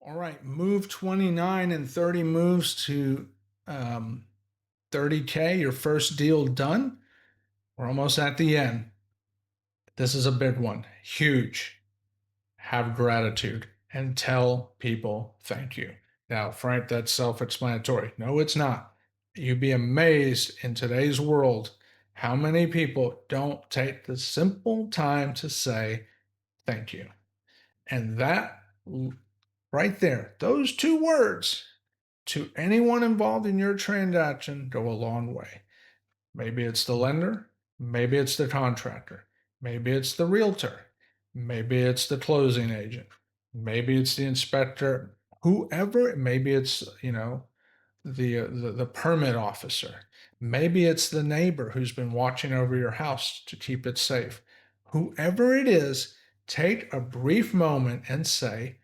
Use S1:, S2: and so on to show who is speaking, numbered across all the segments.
S1: All right, move 29 and 30 moves to um, 30K, your first deal done. We're almost at the end. This is a big one, huge. Have gratitude and tell people thank you. Now, Frank, that's self explanatory. No, it's not. You'd be amazed in today's world how many people don't take the simple time to say thank you. And that right there, those two words to anyone involved in your transaction go a long way. Maybe it's the lender, maybe it's the contractor, maybe it's the realtor, maybe it's the closing agent, maybe it's the inspector, whoever, maybe it's, the permit officer. Maybe it's the neighbor who's been watching over your house to keep it safe. Whoever it is, take a brief moment and say,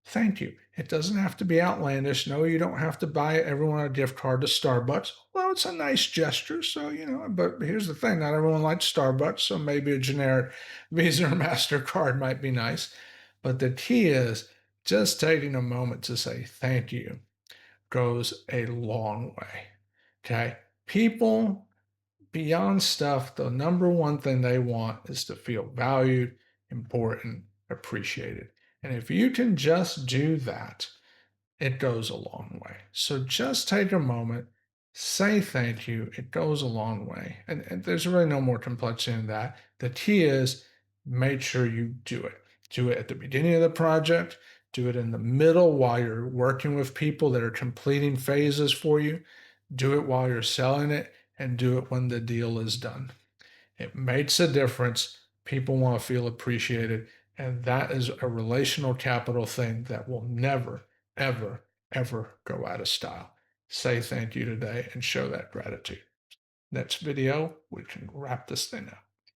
S1: thank you. It doesn't have to be outlandish. No, you don't have to buy everyone a gift card to Starbucks. Well, it's a nice gesture. So, but here's the thing, not everyone likes Starbucks. So maybe a generic Visa or MasterCard might be nice. But the key is just taking a moment to say thank you goes a long way. Okay. People beyond stuff, the number one thing they want is to feel valued, important, appreciated. And if you can just do that, it goes a long way. So just take a moment, say thank you. It goes a long way. And there's really no more complexity than that. The key is make sure you do it. Do it at the beginning of the project, do it in the middle while you're working with people that are completing phases for you, do it while you're selling it, and do it when the deal is done. It makes a difference. People want to feel appreciated. And that is a relational capital thing that will never, ever, ever go out of style. Say thank you today and show that gratitude. Next video, we can wrap this thing up.